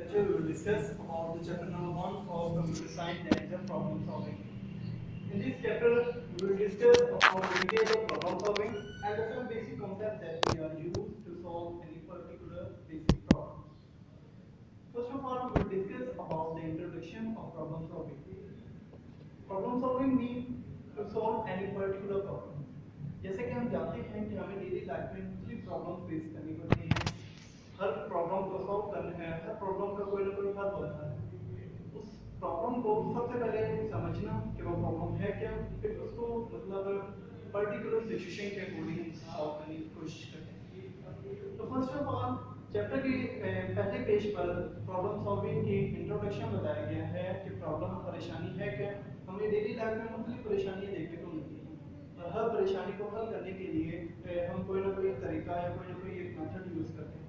lecture we will discuss about the chapter number 1 of computer science, that is the problem solving. In this chapter we will discuss about the details of problem solving and the some basic concepts that we are used to solve any particular basic problem. First of all, we will discuss about the introduction of problem solving. Problem solving means to solve any particular problem. जैसे कि हम जानते हैं कि हमें daily life में मुख्तलिफ problem face करनी पड़ती हैं। हर प्रॉब्लम को सॉल्व करने में हर प्रॉब्लम का कोई ना कोई हल होता है। उस प्रॉब्लम को सबसे पहले समझना कि वो प्रॉब्लम है क्या, फिर उसको मतलब पर्टिकुलर सिचुएशन के अकॉर्डिंग सॉल्व करने की कोशिश करें। तो फर्स्ट ऑफ ऑल चैप्टर के पहले पेज पर प्रॉब्लम सॉल्विंग की इंट्रोडक्शन बताया गया है कि प्रॉब्लम परेशानी है क्या। हमें डेली लाइफ में मुख्तलिफ परेशानियां देखने को मिलती हैं और हर परेशानी को हल करने के लिए हम कोई ना कोई तरीका या कोई ना कोई एक मेथड यूज करते हैं।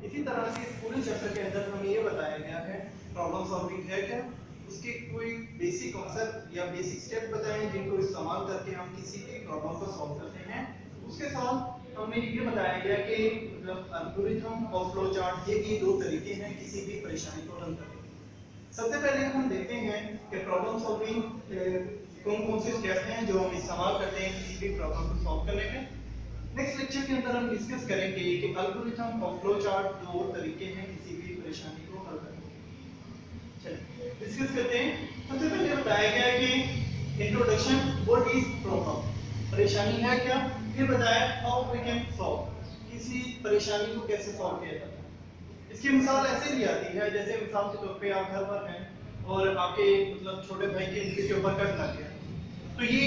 इसी तरह से इस पूरे चैप्टर के अंदर हमें ये बताया गया है प्रॉब्लम सॉल्विंग है क्या, उसके कोई बेसिक कॉन्सेप्ट या बेसिक स्टेप बताएं जिनको इस्तेमाल करके हम किसी भी प्रॉब्लम को सॉल्व करते हैं। उसके साथ हमें ये बताया गया कि मतलब एल्गोरिथम और फ्लो चार्ट ये दो तरीके हैं किसी भी परेशानी को हल करने के। सबसे पहले हम देखते हैं कि प्रॉब्लम सॉल्विंग कौन कौन से स्टेप हैं जो हम इस्तेमाल करते हैं किसी भी प्रॉब्लम को सॉल्व करने में। नेक्स्ट लेक्चर के अंदर हम डिस्कस करेंगे कि एल्गोरिथम और फ्लो चार्ट दो तरीके हैं किसी भी परेशानी को हल करने के। चलिए डिस्कस करते हैं। सबसे पहले बताया गया है कि इंट्रोडक्शन व्हाट इज प्रॉब्लम, परेशानी है क्या, फिर बताया हाउ वी कैन सॉल्व, किसी परेशानी को कैसे सॉल्व किया जाता है। इसकी मिसाल ऐसे ली जाती है जैसे मिसाल के तौर पे आप घर पर हैं और आपके मतलब छोटे भाई के उंगली के ऊपर कट लग गया, तो ये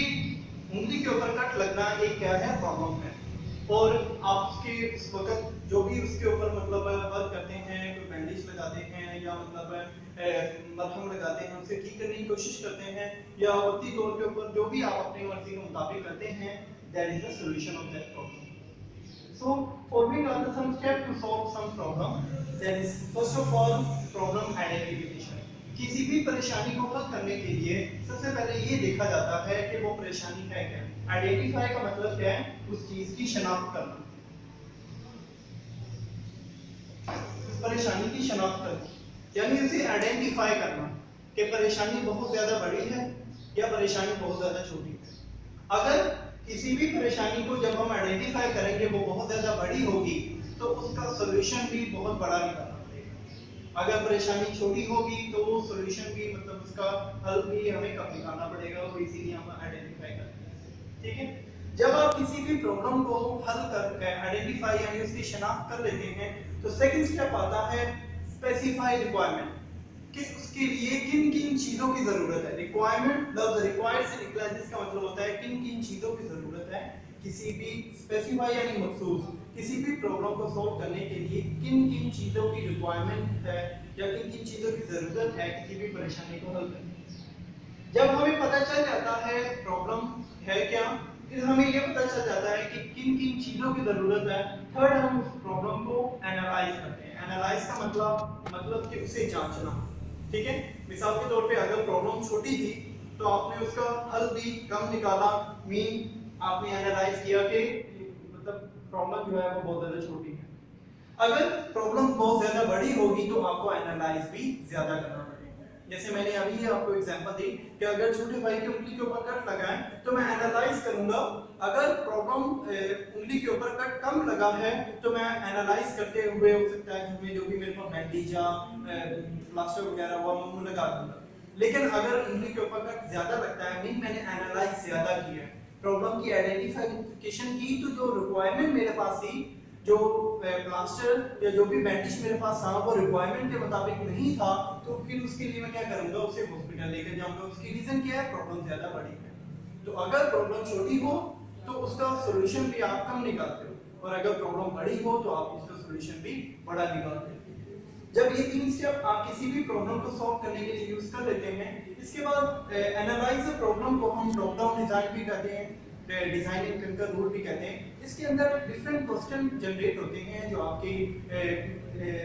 उंगली के ऊपर कट लगना एक क्या है, प्रॉब्लम है। और आप उसके उस वक्त जो भी उसके ऊपर मतलब वर्क करते हैं, कोई बैंडेज लगाते हैं या मतलब मरहम लगाते हैं, उसे ठीक करने की कोशिश करते हैं या वक्ती तौर के ऊपर जो भी आप अपनी मर्जी के मुताबिक करते हैं, that is the solution of that problem. So following are the some steps to solve some problem. That is first of all problem identification. किसी भी परेशानी को हल करने के लिए सबसे पहले ये देखा जाता है कि वो परेशानी है क्या। आइडेंटिफाई का मतलब क्या है, उस चीज की शनाख्त करना, उस परेशानी की शनाख्त करना, यानी उसे आइडेंटिफाई करना कि परेशानी बहुत ज्यादा बड़ी है या परेशानी बहुत ज्यादा छोटी है। अगर किसी भी परेशानी को जब हम आइडेंटिफाई करेंगे वो बहुत ज्यादा बड़ी होगी तो उसका सॉल्यूशन भी बहुत बड़ा निकलना पड़ेगा। अगर परेशानी छोटी होगी तो वो सॉल्यूशन भी मतलब उसका हल भी हमें कम निकालना पड़ेगा, वो इसीलिए हम आइडेंटिफाई करते हैं। ठीक है, जब आप किसी भी प्रॉब्लम को हल कर आइडेंटिफाई यानी उसकी शनाख्त कर लेते हैं तो सेकंड स्टेप आता है स्पेसिफाई रिक्वायरमेंट, कि उसके लिए किन किन चीजों की जरूरत है। रिक्वायरमेंट लफ्ज रिक्वायर्ड से निकला है जिसका मतलब होता है किन किन चीजों की जरूरत है किसी भी स्पेसिफाई यानी मखसूस किसी भी प्रॉब्लम को सॉल्व करने के लिए किन किन चीजों की रिक्वायरमेंट है या किन किन चीजों की जरूरत है किसी भी परेशानी को हल करने के। जब हमें पता चल जाता है प्रॉब्लम है क्या, फिर हमें यह पता चल जाता है कि किन किन चीजों की जरूरत है, थर्ड हम उस प्रॉब्लम को एनालाइज करते हैं। एनालाइज का मतलब कि उसे जांचना। ठीक है, मिसाल के तौर पे अगर प्रॉब्लम छोटी थी तो आपने उसका हल भी कम निकाला, मीन आपने एनालाइज किया कि मतलब प्रॉब्लम जो है वो बहुत ज्यादा छोटी है। अगर प्रॉब्लम बहुत ज्यादा बड़ी होगी तो आपको एनालाइज भी ज्यादा करना पड़ेगा। जैसे मैंने अभी आपको एग्जांपल दी कि अगर छोटे भाई की उंगली के ऊपर कट लगा है तो मैं एनालाइज करूंगा। अगर प्रॉब्लम उंगली के ऊपर कट कम लगा है तो मैं एनालाइज करते हुए हो सकता है कि जो भी मेरे पास बैंडेज या प्लास्टर वगैरह हुआ मैं वो लगा दूंगा। लेकिन अगर उंगली के ऊपर कट ज्यादा लगता है मीन मैंने एनालाइज ज्यादा किया है, प्रॉब्लम की आइडेंटिफिकेशन की, तो जो रिक्वायरमेंट मेरे पास थी, जो प्लास्टर या जो भी बैंडेज मेरे पास था वो रिक्वायरमेंट के मुताबिक नहीं था, तो फिर उसके लिए मैं क्या करूंगा, उसे हॉस्पिटल लेकर जाऊंगा। उसकी रीजन क्या है, प्रॉब्लम ज्यादा बड़ी है। तो अगर प्रॉब्लम छोटी हो तो उसका सॉल्यूशन भी आप कम निकालते हो और अगर प्रॉब्लम बड़ी हो तो आप उसका सॉल्यूशन भी बड़ा निकालते हो। जब ये तीन स्टेप आप किसी भी प्रॉब्लम को सॉल्व करने के लिए यूज कर लेते हैं, इसके बाद एनालाइज द प्रॉब्लम को हम टॉप डाउन डिजाइन भी कहते हैं, डिजाइन इन कंकर रूल भी कहते हैं। इसके अंदर डिफरेंट क्वेश्चन जनरेट होते हैं जो आपके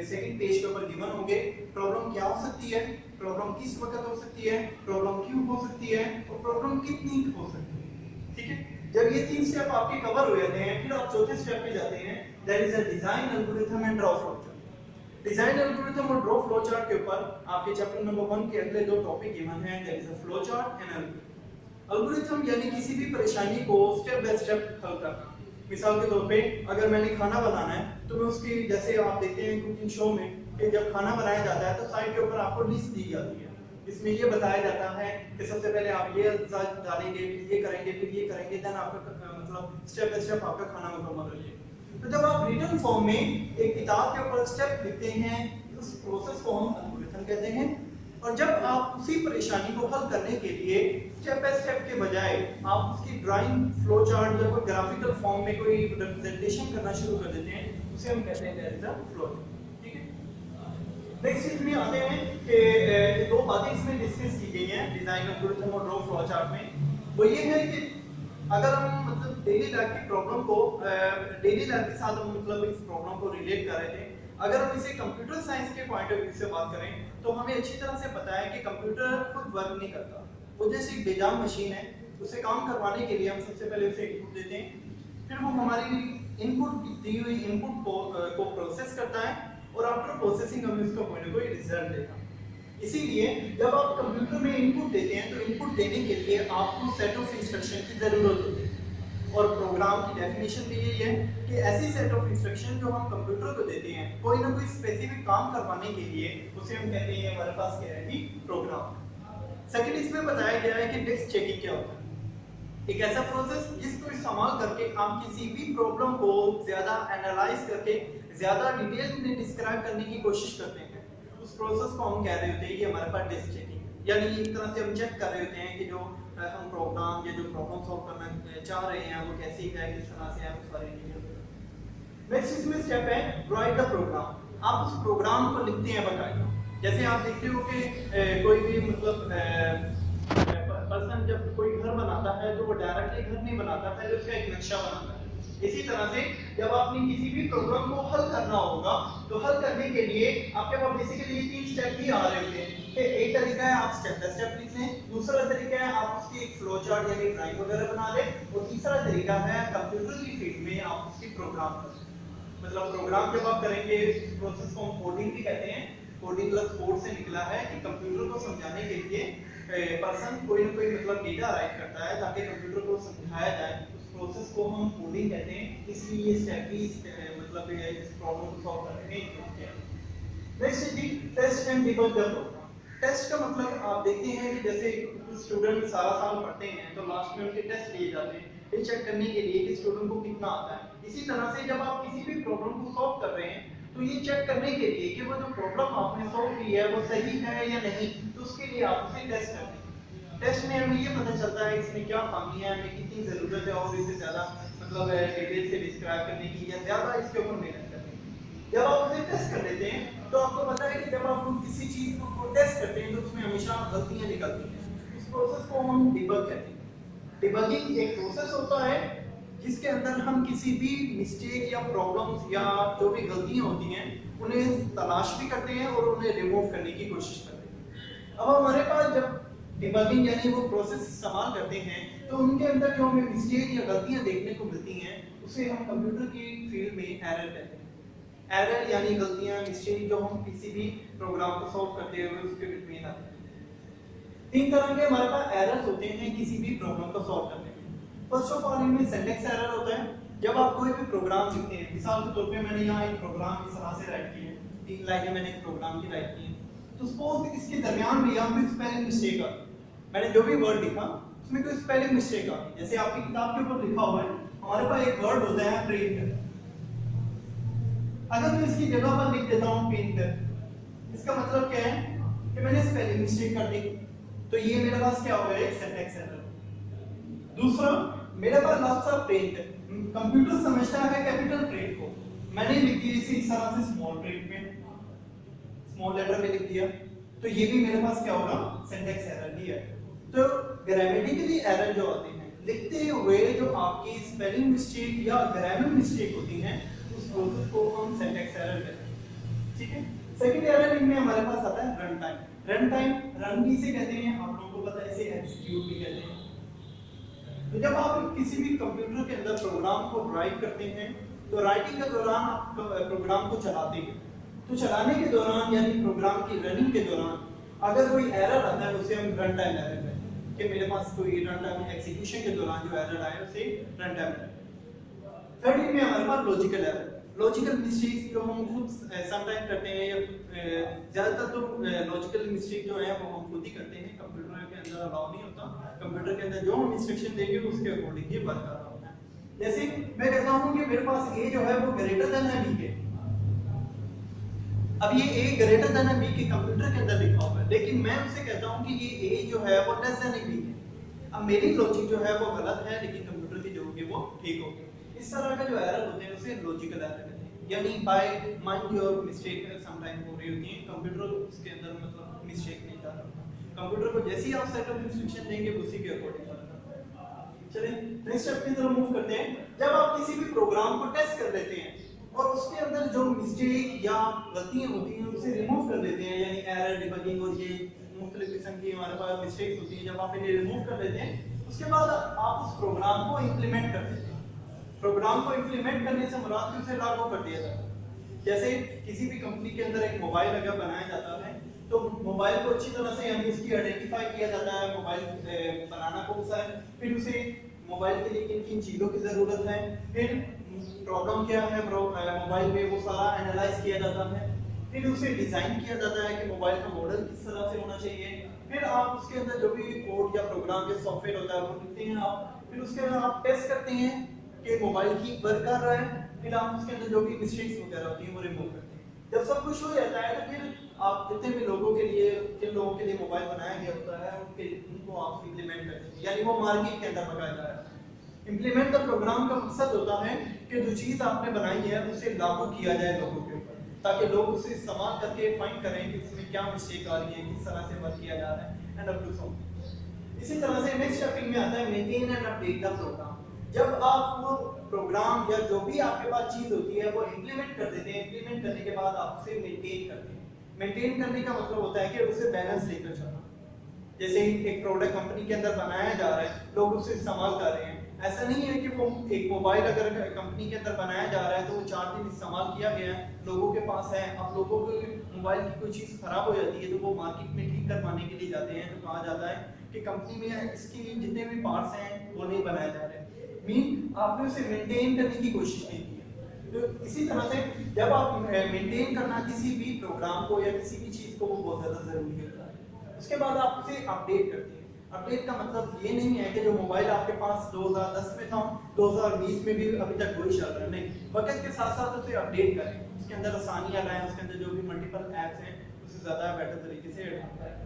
सेकंड पेज के ऊपर गिवन होंगे। प्रॉब्लम क्या हो सकती है, प्रॉब्लम किस वक्त हो सकती है, प्रॉब्लम क्यों हो सकती है और प्रॉब्लम कितनी हो सकती है। ठीक है, जब ये तीन स्टेप आपके कवर हो जाते हैं फिर आप चौथे स्टेप पे जाते हैं, that is a design algorithm and draw flow chart. Design algorithm और ड्रॉ फ्लो चार्ट के ऊपर आपके चैप्टर नंबर 1 के अगले दो टॉपिक गिवन हैं, that is a flow chart and algorithm. Algorithm यानी किसी भी परेशानी को स्टेप बाय स्टेप हल करना। मिसाल के तौर पे अगर मैंने खाना बनाना है तो मैं उसकी, जैसे आप देखते हैं कुकिंग शो में कि जब खाना बनाया जाता है तो साइड के ऊपर आपको लिस्ट दी जाती है। इसमें ये बताया जाता है कि सबसे पहले आप ये डालेंगे, फिर ये करेंगे, फिर ये करेंगे, देन आपका मतलब स्टेप बाय स्टेप आपका खाना मुकम्मल हो जाएगा। तो जब आप रिटन फॉर्म में एक किताब के ऊपर स्टेप लिखते हैं तो उस प्रोसेस को हम एल्गोरिथम कहते हैं। और जब आप उसी परेशानी को हल करने के लिए स्टेप बाय स्टेप के बजाय आप उसकी ड्राइंग, फ्लो चार्ट या कोई ग्राफिकल फॉर्म में कोई रिप्रेजेंटेशन करना शुरू कर देते हैं, उसे हम कहते हैं that is a flow chart. ठीक है, नेक्स्ट इसमें आते हैं कि दो बातें इसमें डिस्कस की गई हैं डिजाइन एल्गोरिथम और ड्रॉ फ्लो चार्ट में। वो ये है कि अगर हम मतलब डेली लाइफ की प्रॉब्लम को डेली लाइफ के साथ हम मतलब इस प्रॉब्लम को रिलेट कर रहे थे, अगर हम इसे कंप्यूटर साइंस के पॉइंट ऑफ व्यू से बात करें तो हमें अच्छी तरह से पता है कि कंप्यूटर खुद वर्क नहीं करता। वो जैसे एक बेजान मशीन है, उसे काम करवाने के लिए हम सबसे पहले उसे इनपुट देते हैं, फिर वो हमारी इनपुट दी हुई इनपुट को प्रोसेस करता है और आफ्टर प्रोसेसिंग हमें उसका कोई ना कोई रिजल्ट देगा। इसीलिए जब आप कंप्यूटर में इनपुट देते हैं तो इनपुट देने के लिए आपको सेट ऑफ इंस्ट्रक्शन की जरूरत होती है। और प्रोग्राम की डेफिनेशन भी यही है कि ऐसी सेट ऑफ इंस्ट्रक्शन जो हम कंप्यूटर को देते हैं कोई ना कोई स्पेसिफिक काम करवाने के लिए, उसे हम कहते हैं हमारे पास क्या है कि प्रोग्राम। सेकंड, इसमें बताया गया है कि डिस्क चेकिंग क्या होता है। एक ऐसा प्रोसेस जिसको इस्तेमाल करके आप किसी भी प्रॉब्लम को ज्यादा एनालाइज करके ज्यादा डिटेल में डिस्क्राइब करने की कोशिश करते हैं, उस प्रोसेस को हम कह रहे होते हैं कि हमारे पास डिस्क चेकिंग है। यानी एक तरह से हम चेक कर रहे होते हैं कि जो हम प्रोग्राम या जो प्रॉब्लम सॉल्व करना चाह रहे हैं वो कैसी है, किस तरह से है, उस बारे में। नेक्स्ट इसमें स्टेप है राइट द प्रोग्राम। आप उस प्रोग्राम को लिखते हैं बकायदा। जैसे आप देखते हो कि कोई भी मतलब पर्सन जब कोई घर बनाता है तो वो डायरेक्टली घर नहीं बनाता, पहले उसका एक नक्शा बनाता है। इसी तरह से जब आपने किसी भी प्रॉब्लम को हल करना होगा तो हल करने के लिए आपके पास बेसिकली ये तीन स्टेप ही आ रहे होते हैं कि एक तरीका है आप स्टेप बाय स्टेप लिख लें, दूसरा तरीका है आप उसकी एक फ्लो चार्ट यानी ड्राइंग वगैरह बना लें, और तीसरा तरीका है कंप्यूटर की फील्ड में आप उसकी प्रोग्राम करें। मतलब प्रोग्राम जब आप करेंगे इस प्रोसेस को हम कोडिंग भी कहते हैं। कोडिंग प्लस कोड से निकला है कि कंप्यूटर को समझाने के लिए पर्सन कोई ना कोई मतलब डेटा राइट करता है ताकि कंप्यूटर को समझाया जाए, उस प्रोसेस को हम कोडिंग कहते हैं। इसलिए ये स्टेप भी मतलब इस प्रॉब्लम को सॉल्व करने में यूज किया। नेक्स्ट है test and debug the program. Test का मतलब आप देखते हैं कि जैसे स्टूडेंट सारा साल पढ़ते हैं तो लास्ट में उनके टेस्ट लिए जाते हैं ये चेक करने के लिए कि स्टूडेंट को कितना आता है। इसी तरह से जब आप किसी भी प्रॉब्लम को सॉल्व कर रहे हैं तो ये चेक करने के लिए कि वो जो प्रॉब्लम आपने सॉल्व की है वो सही है या नहीं, तो उसके लिए आप उसे टेस्ट करते हैं। टेस्ट में हमें ये पता चलता है इसमें क्या खामी है, हमें कितनी जरूरत है और इसे ज्यादा मतलब डिटेल से डिस्क्राइब करने की या ज्यादा इसके ऊपर मेहनत करने की। जब आप उसे टेस्ट कर लेते हैं तो आपको पता है कि जब आप किसी चीज को टेस्ट करते हैं तो उसमें हमेशा गलतियां निकलती हैं। उस प्रोसेस को हम डिबग कहते हैं। डिबगिंग एक प्रोसेस होता है जिसके अंदर हम किसी भी मिस्टेक या प्रॉब्लम्स या जो भी गलतियां होती हैं उन्हें तलाश भी करते हैं और उन्हें रिमूव करने की कोशिश करते हैं। अब हमारे पास जब डिबगिंग यानी वो प्रोसेस इस्तेमाल करते हैं तो उनके अंदर जो हमें मिस्टेक या गलतियां देखने को मिलती हैं उसे हम कंप्यूटर की फील्ड में एरर कहते हैं। एरर यानी गलतियां, मिस्टेक जो हम किसी भी प्रोग्राम को सॉल्व करते हुए उसके बिटवीन आते हैं। तीन तरह के हमारे पास एरर्स होते हैं किसी भी प्रॉब्लम को सॉल्व करने में। फर्स्ट ऑफ ऑल इनमें सिंटैक्स एरर होता है। जब आप कोई भी प्रोग्राम लिखते हैं, मिसाल के तौर पे मैंने यहाँ एक प्रोग्राम इस तरह से राइट किया है, 3 लाइनें मैंने एक प्रोग्राम की राइट की है, तो सपोज इसके दरमियान में यहाँ पे स्पेलिंग मिस्टेक आ गई। मैंने जो भी वर्ड लिखा उसमें कोई स्पेलिंग मिस्टेक आ गई। जैसे आपकी किताब के ऊपर लिखा हुआ है हमारे पास एक वर्ड होता है प्रिंट। अगर मैं इसकी जगह पर लिख देता हूँ पेंटर, इसका मतलब क्या है कि मैंने स्पेलिंग मिस्टेक कर दी, तो ये मेरे पास क्या होगा, एक सिंटैक्स एरर। दूसरा, मेरे पास लफ्ज़ है प्रिंट, कंप्यूटर समझता है कैपिटल प्रिंट को, मैंने लिख दिया इसे इस तरह से स्मॉल प्रिंट में, स्मॉल लेटर में लिख दिया, तो ये भी मेरे पास क्या होगा, सिंटैक्स एरर ही है। तो ग्रामेटिकली एरर जो आते हैं लिखते हुए जो आपकी स्पेलिंग मिस्टेक या ग्रामर मिस्टेक होती है उस प्रोसेस को हम सिंटैक्स एरर कहते हैं। ठीक है। सेकंड एरर इनमें हमारे पास आता है run time. Run time run भी से कहते हैं, आप लोगों को पता है इसे एग्जीक्यूट भी कहते हैं। तो जब आप किसी भी कंप्यूटर के अंदर प्रोग्राम को राइट करते हैं तो राइटिंग के दौरान आप प्रोग्राम को चलाते हैं, तो चलाने के दौरान यानी प्रोग्राम की रनिंग के दौरान अगर कोई एरर आता है उसे हम रन टाइम एरर कहते हैं कि मेरे पास कोई रन टाइम एग्जीक्यूशन के दौरान जो एरर आया उसे रन टाइम एरर। थर्ड में हमारे पास लॉजिकल एरर, लॉजिकल मिस्टेक्स जो हम खुद समटाइम करते हैं या ज्यादातर तो लॉजिकल मिस्टेक जो है वो हम खुद ही करते हैं, कंप्यूटर के अंदर अलाउ नहीं होता। कंप्यूटर के अंदर जो हम इंस्ट्रक्शन देंगे उसके अकॉर्डिंग ही वर्क कर रहा होता है। जैसे मैं कहता हूं कि मेरे पास a जो है वो ग्रेटर देन है b के, अब ये a ग्रेटर देन है b के कंप्यूटर के अंदर लिखा हुआ है, लेकिन मैं उसे कहता हूं कि ये a जो है वो लेस देन है b के। अब मेरी लॉजिक जो है वो गलत है लेकिन कंप्यूटर की जो होगी वो ठीक होगी। इस तरह का जो एरर होते हैं उसे लॉजिकल एरर कहते हैं, यानी by mind your mistake sometime हो रही होती है, कंप्यूटर उसके अंदर मतलब मिस्टेक नहीं कर रहा। कंप्यूटर को जैसे ही आप सेट ऑफ इंस्ट्रक्शन देंगे उसी के अकॉर्डिंग करता है। चलिए नेक्स्ट स्टेप की तरफ मूव करते हैं। जब आप किसी भी प्रोग्राम को टेस्ट कर लेते हैं और उसके अंदर जो मिस्टेक या गलतियां होती हैं उसे रिमूव कर लेते हैं, यानी एरर डिबगिंग और ये मुख्तलिफ किस्म की हमारे पास मिस्टेक्स होती हैं, जब आप इन्हें रिमूव कर लेते हैं उसके बाद आप उस प्रोग्राम को इंप्लीमेंट कर देते हैं। प्रोग्राम को इंप्लीमेंट करने से मुराद उसे लागू कर दिया जाता है। जैसे किसी भी कंपनी के अंदर एक मोबाइल अगर बनाया जाता है तो मोबाइल को अच्छी तरह से यानी उसकी आइडेंटिफाई किया जाता है, मोबाइल बनाना कौन सा है, फिर उसे मोबाइल के लिए किन किन चीज़ों की ज़रूरत है, फिर प्रॉब्लम क्या है मोबाइल में वो सारा एनालाइज किया जाता है, फिर उसे डिज़ाइन किया जाता है कि मोबाइल का मॉडल किस तरह से होना चाहिए, फिर आप उसके अंदर जो भी कोड या प्रोग्राम या सॉफ्टवेयर होता है वो लिखते हैं आप, फिर उसके अंदर आप टेस्ट करते हैं कि मोबाइल ठीक वर्क कर रहा है, फिर आप उसके अंदर जो भी मिस्टेक्स वगैरह होती हैं वो रिमूव करते हैं। जब सब कुछ हो जाता है तो फिर आप जितने भी लोगों के लिए जिन लोगों के लिए मोबाइल बनाया गया होता है उनको आप इंप्लीमेंट करते हैं, यानी वो मार्केट के अंदर लगाया जा रहा है। इंप्लीमेंट द प्रोग्राम का मकसद होता है कि जो चीज़ आपने बनाई है उसे लागू किया जाए लोगों के ऊपर, ताकि लोग उसे इस्तेमाल करके फाइंड करें कि इसमें क्या मिस्टेक आ रही है, किस तरह से वर्क किया जा रहा है एंड अप टू सो। इसी तरह से नेक्स्ट स्टेपिंग में आता है maintain and update the program. जब आप वो प्रोग्राम या जो भी आपके पास चीज होती है वो इंप्लीमेंट कर देते हैं, इंप्लीमेंट करने के बाद आप उसे मेंटेन करते हैं। मेंटेन करने का मतलब होता है कि उसे बैलेंस लेकर चलना। जैसे एक प्रोडक्ट कंपनी के अंदर बनाया जा रहा है, लोग उसे इस्तेमाल कर रहे हैं, ऐसा नहीं है कि वो एक मोबाइल अगर कंपनी के अंदर बनाया जा रहा है तो वो 4 दिन इस्तेमाल किया गया है, लोगों के पास है, अब लोगों को मोबाइल की कोई चीज़ खराब हो जाती है तो वो मार्केट में ठीक करवाने के लिए जाते हैं, तो कहा जाता है कि कंपनी में इसकी जितने भी पार्ट्स हैं वो नहीं बनाए जा रहे, मीन आपने उसे मेंटेन करने की कोशिश नहीं की है। तो इसी तरह से जब आप मेंटेन करना किसी भी प्रोग्राम को या किसी भी चीज़ को वो बहुत ज़्यादा ज़रूरी होता है। उसके बाद आप उसे अपडेट करते हैं। अपडेट का मतलब ये नहीं है कि जो मोबाइल आपके पास 2010 में था 2020 में भी अभी तक वही चल रहा है, नहीं, वक्त के साथ साथ उसे अपडेट करें, उसके अंदर आसानियां लाएं, उसके अंदर जो भी मल्टीपल ऐप्स हैं उसे ज़्यादा बेटर तरीके से ऐड करें।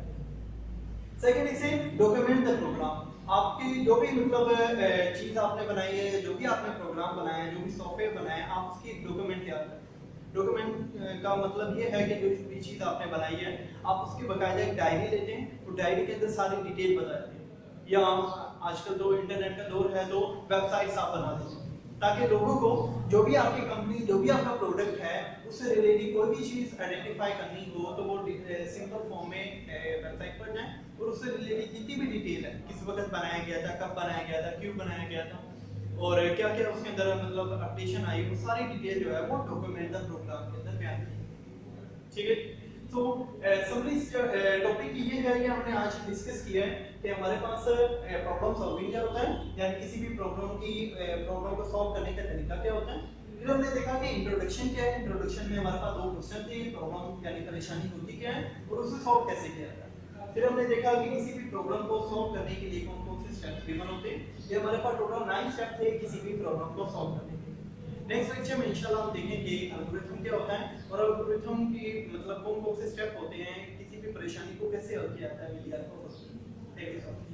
सेकंड इसे डॉक्यूमेंट द प्रोग्राम। आपकी जो भी मतलब चीज़ आपने बनाई है, जो भी आपने प्रोग्राम बनाया है, जो भी सॉफ्टवेयर बनाया है, आप उसकी डॉक्यूमेंट तैयार करें। डॉक्यूमेंट का मतलब ये है कि जो भी चीज़ आपने बनाई है आप उसकी बाकायदा एक डायरी लेते हैं, वो डायरी के अंदर सारी डिटेल बताते हैं, या आजकल तो इंटरनेट का दौर है तो वेबसाइट्स आप बना देते हैं, ताकि लोगों को जो भी आपकी कंपनी जो भी आपका प्रोडक्ट है उससे रिलेटेड कोई भी चीज़ आइडेंटिफाई करनी हो तो वो सिंपल फॉर्म में वेबसाइट पर जाएं और उससे रिलेटेड जितनी भी डिटेल है, किस वक्त बनाया गया था, कब बनाया गया था, क्यों बनाया गया था और क्या क्या उसके अंदर मतलब अपडेशन आई, वो सारी डिटेल जो है वो डॉक्यूमेंट द प्रोग्राम के अंदर बयान की। ठीक है, तो समरी टॉपिक ये है कि हमने आज डिस्कस किया है कि हमारे पास प्रॉब्लम सॉल्विंग क्या होता है, यानी किसी भी प्रॉब्लम को सॉल्व करने का तरीका क्या होता है। फिर हमने देखा कि इंट्रोडक्शन क्या है, इंट्रोडक्शन में हमारे पास 2 क्वेश्चन थे, प्रॉब्लम यानी परेशानी होती क्या है और उसे सॉल्व कैसे किया जाता है। फिर हमने देखा कि किसी भी प्रॉब्लम को सॉल्व करने के लिए कौन कौन से स्टेप्स गिवन होते हैं। ये हमारे पास टोटल 9 स्टेप थे किसी भी प्रॉब्लम को सॉल्व करने के लिए। नेक्स्ट लेक्चर में इंशाल्लाह हम देखेंगे एल्गोरिथम क्या होता है और एल्गोरिथम की मतलब कौन कौन से स्टेप होते हैं, किसी भी परेशानी को कैसे हल किया जाता है। Thank you so much.